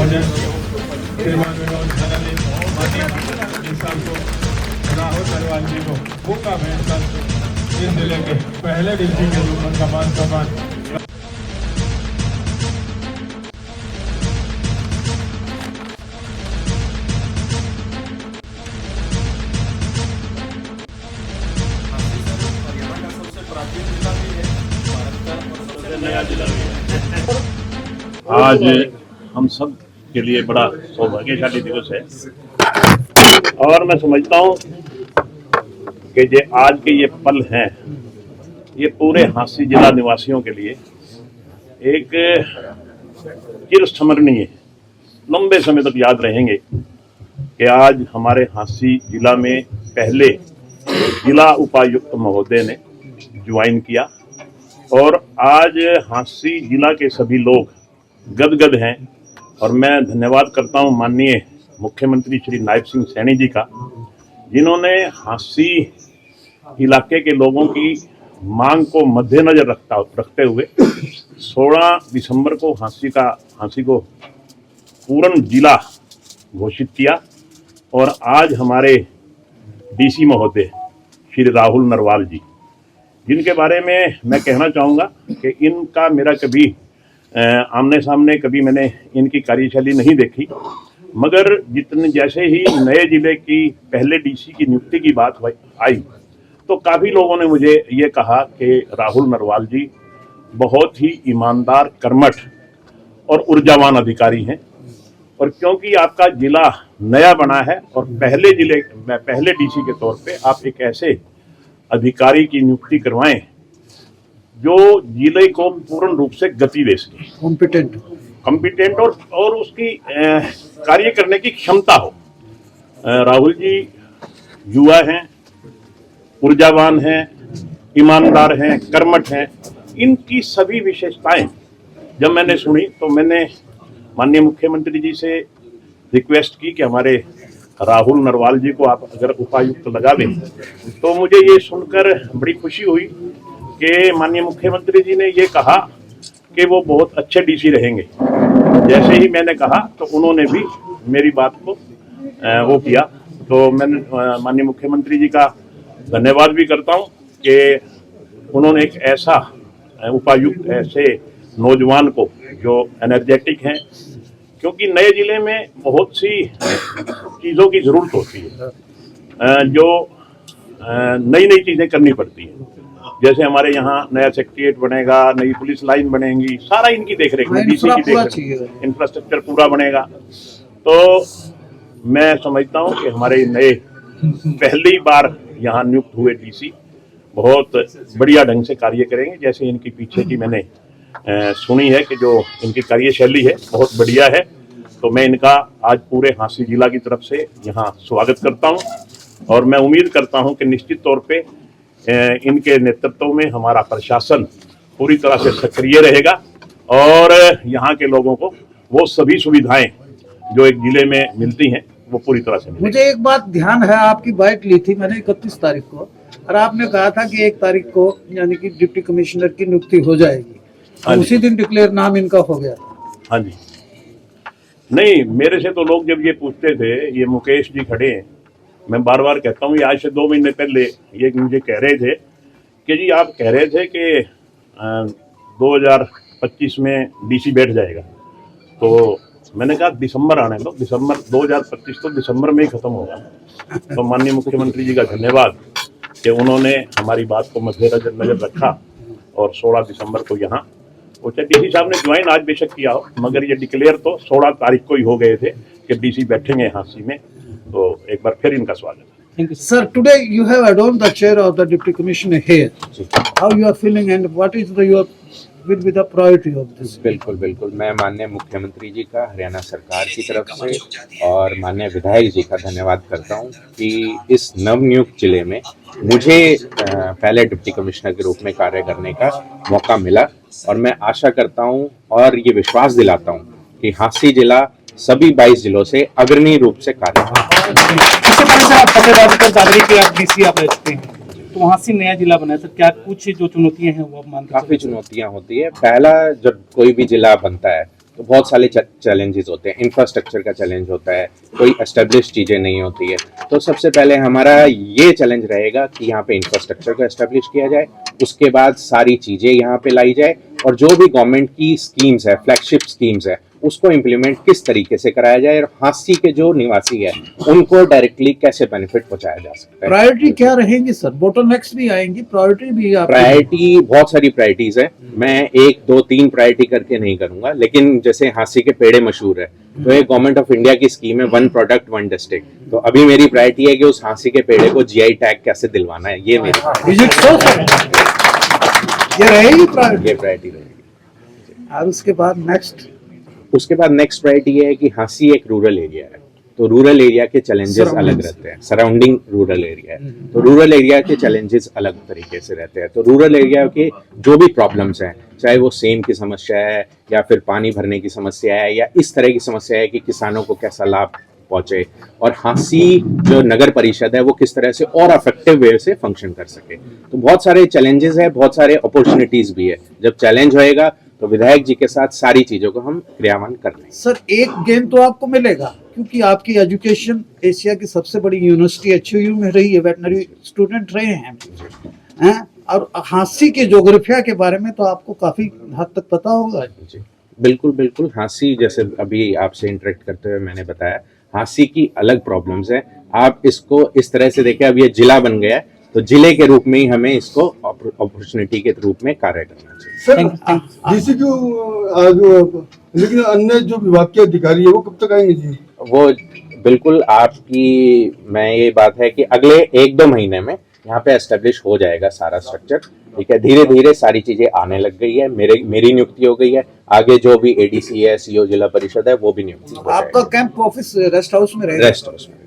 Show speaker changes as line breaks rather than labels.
महोदय श्रीमान विनोद खन्ना माननीय इंसान को राहुल नरवाल जी को मौका भेजकर इस जिले के पहले डीसी के रूप में कमान
नया जिला भी है। आज हम सब के लिए बड़ा सौभाग्यशाली दिवस है और मैं समझता हूँ कि जो आज के ये पल हैं ये पूरे हांसी जिला निवासियों के लिए एक चिरस्मरणीय लंबे समय तक याद रहेंगे कि आज हमारे हांसी जिला में पहले जिला उपायुक्त महोदय ने ज्वाइन किया और आज हांसी जिला के सभी लोग गदगद हैं और मैं धन्यवाद करता हूं माननीय मुख्यमंत्री श्री नायब सिंह सैनी जी का, जिन्होंने हांसी इलाके के लोगों की मांग को मद्देनजर रखते हुए 16 दिसंबर को हांसी को पूर्ण जिला घोषित किया और आज हमारे डीसी महोदय श्री राहुल नरवाल जी, जिनके बारे में मैं कहना चाहूँगा कि इनका मेरा कभी आमने सामने कभी मैंने इनकी कार्यशैली नहीं देखी, मगर जैसे ही नए जिले की पहले डीसी की नियुक्ति की बात आई तो काफ़ी लोगों ने मुझे ये कहा कि राहुल नरवाल जी बहुत ही ईमानदार, कर्मठ और ऊर्जावान अधिकारी हैं और क्योंकि आपका जिला नया बना है और पहले डीसी के तौर पे आप एक ऐसे अधिकारी की नियुक्ति करवाएं जो जिले को पूर्ण रूप से गति दे सके, कॉम्पिटेंट और उसकी कार्य करने की क्षमता हो। राहुल जी युवा हैं, ऊर्जावान हैं, ईमानदार हैं, कर्मठ हैं। इनकी सभी विशेषताएं जब मैंने सुनी तो मैंने माननीय मुख्यमंत्री जी से रिक्वेस्ट की कि हमारे राहुल नरवाल जी को आप अगर उपायुक्त लगा दें, तो मुझे ये सुनकर बड़ी खुशी हुई कि माननीय मुख्यमंत्री जी ने ये कहा कि वो बहुत अच्छे डीसी रहेंगे। जैसे ही मैंने कहा तो उन्होंने भी मेरी बात को वो किया, तो मैंने माननीय मुख्यमंत्री जी का धन्यवाद भी करता हूँ कि उन्होंने एक ऐसा उपायुक्त, ऐसे नौजवान को जो एनर्जेटिक हैं, क्योंकि नए जिले में बहुत सी चीज़ों की ज़रूरत होती है, जो नई नई चीज़ें करनी पड़ती हैं। जैसे हमारे यहाँ नया सेक्रेटेरिएट बनेगा, नई पुलिस लाइन बनेगी, सारा इनकी देखरेख में, डीसी की देखरेख, इंफ्रास्ट्रक्चर पूरा बनेगा। तो मैं समझता हूँ कि हमारे नए पहली बार यहाँ नियुक्त हुए डीसी बहुत बढ़िया ढंग से कार्य करेंगे। जैसे इनकी पीछे की मैंने सुनी है कि जो इनकी कार्यशैली है बहुत बढ़िया है, तो मैं इनका आज पूरे हांसी जिला की तरफ से यहाँ स्वागत करता हूँ और मैं उम्मीद करता हूँ कि निश्चित तौर पे इनके नेतृत्व में हमारा प्रशासन पूरी तरह से सक्रिय रहेगा और यहाँ के लोगों को वो सभी सुविधाएं जो एक जिले में मिलती हैं वो पूरी तरह से मिलेगी।
मुझे एक बात ध्यान है, आपकी बाइट ली थी मैंने 31 तारीख को और आपने कहा था कि 1 तारीख को यानी कि डिप्टी कमिश्नर की नियुक्ति हो जाएगी। तो उसी दिन डिक्लेयर नाम इनका हो गया।
हाँ जी, नहीं, मेरे से तो लोग जब ये पूछते थे, ये मुकेश जी खड़े हैं, मैं बार बार कहता हूँ, ये आज से 2 महीने पहले ये मुझे कह रहे थे कि जी आप कह रहे थे कि 2025 में डीसी बैठ जाएगा, तो मैंने कहा दिसंबर आने दो, दिसंबर 2025 तो दिसंबर में ही खत्म होगा। तो माननीय मुख्यमंत्री जी का धन्यवाद कि उन्होंने हमारी बात को मद्देनजर रखा और 16 दिसंबर को यहाँ डीसी साहब ने ज्वाइन आज बेशक किया हो, मगर ये डिक्लेयर तो 16 तारीख को ही हो गए थे कि डीसी बैठेंगे हांसी में। तो एक बार फिर इनका स्वागत है।
Thank you. Sir, today you have adorned the chair of the Deputy Commissioner here. How you are feeling and what is your will be the priority of this?
बिल्कुल बिल्कुल, मैं माननीय मुख्यमंत्री जी का हरियाणा सरकार की तरफ से और माननीय विधायक जी का धन्यवाद करता हूं कि इस नवनियुक्त जिले में मुझे पहले डिप्टी कमिश्नर के रूप में कार्य करने का मौका मिला और मैं आशा करता हूं और ये विश्वास दिलाता हूं कि हांसी जिला सभी 22 जिलों से अग्रणी रूप से कार्य
तो वहाँ से नया जिला बना है सर, क्या कुछ जो चुनौतियां हैं वो आप मानते हैं?
काफी चुनौतियां होती है। पहला, जब कोई भी जिला बनता है तो बहुत सारे चैलेंजेस होते हैं, इंफ्रास्ट्रक्चर का चैलेंज होता है, कोई एस्टेब्लिश चीज़ें नहीं होती है। तो सबसे पहले हमारा ये चैलेंज रहेगा कि यहाँ पे इंफ्रास्ट्रक्चर को एस्टेब्लिश किया जाए, उसके बाद सारी चीज़ें यहाँ पे लाई जाए और जो भी गवर्नमेंट की स्कीम्स है, फ्लैगशिप स्कीम्स है, उसको इम्प्लीमेंट किस तरीके से कराया जाए और हांसी के जो निवासी है उनको डायरेक्टली कैसे बेनिफिट पहुंचाया जा सकता है।
प्रायोरिटी क्या रहेंगी सर? बोटलनेक्स भी आएंगी, प्रायोरिटी भी आपकी?
प्रायोरिटी बहुत सारी प्रायोरिटीज है, मैं 1 2 3 प्रायोरिटी करके नहीं करूंगा, लेकिन जैसे हांसी के पेड़े मशहूर है, तो ये गवर्नमेंट ऑफ इंडिया की स्कीम है, 1 प्रोडक्ट 1 डिस्ट्रिक्ट। तो अभी मेरी प्रायोरिटी है कि उस हांसी के पेड़े को जीआई टैग कैसे दिलवाना है, ये मेरी
Is it so, sir? ये रहेगी प्रायोरिटी?
ये प्रायोरिटी रहेगी।
और उसके बाद नेक्स्ट?
उसके बाद नेक्स्ट प्रायोरिटी ये है कि हांसी एक रूरल एरिया है, तो रूरल एरिया के चैलेंजेस अलग रहते हैं, सराउंडिंग रूरल एरिया है, तो रूरल एरिया के चैलेंजेस अलग तरीके से रहते हैं। तो रूरल एरिया के जो भी प्रॉब्लम्स हैं, चाहे वो सेम की समस्या है या फिर पानी भरने की समस्या है या इस तरह की समस्या है कि किसानों को कैसा लाभ पहुंचे, और हांसी जो नगर परिषद है वो किस तरह से और इफेक्टिव वे से फंक्शन कर सके। तो बहुत सारे चैलेंजेस है, बहुत सारे अपॉर्चुनिटीज भी है। जब चैलेंज होएगा तो विधायक जी के साथ सारी चीजों को हम क्रियान्वयन कर लेंगे।
सर एक गेन तो आपको मिलेगा, क्योंकि आपकी एजुकेशन एशिया की सबसे बड़ी यूनिवर्सिटी एचयूयू में रही है, वेटनरी स्टूडेंट रहे हैं, और हांसी के ज्योग्राफिया के बारे में तो आपको काफी हद तक पता होगा।
जी बिल्कुल बिल्कुल। हांसी जैसे अभी आपसे इंटरेक्ट करते हुए मैंने बताया, हांसी की अलग प्रॉब्लम्स है। आप इसको इस तरह से देखें, अब ये जिला बन गया है, तो जिले के रूप में ही हमें इसको अपॉर्चुनिटी के रूप में कार्य करना चाहिए।
सर डीसी क्यों, लेकिन अन्य जो विभाग के अधिकारी है वो कब तक आएंगे जी?
वो बिल्कुल आपकी, मैं ये बात है कि अगले 1-2 महीने में यहाँ पे एस्टेब्लिश हो जाएगा सारा स्ट्रक्चर, ठीक है। धीरे धीरे सारी चीजें आने लग गई है, मेरी नियुक्ति हो गई है, आगे जो भी एडीसी है, सीओ जिला परिषद है, वो भी नियुक्ति हो
आपका कैंप ऑफिस रेस्ट हाउस में रहेगा?
रेस्ट हाउस में।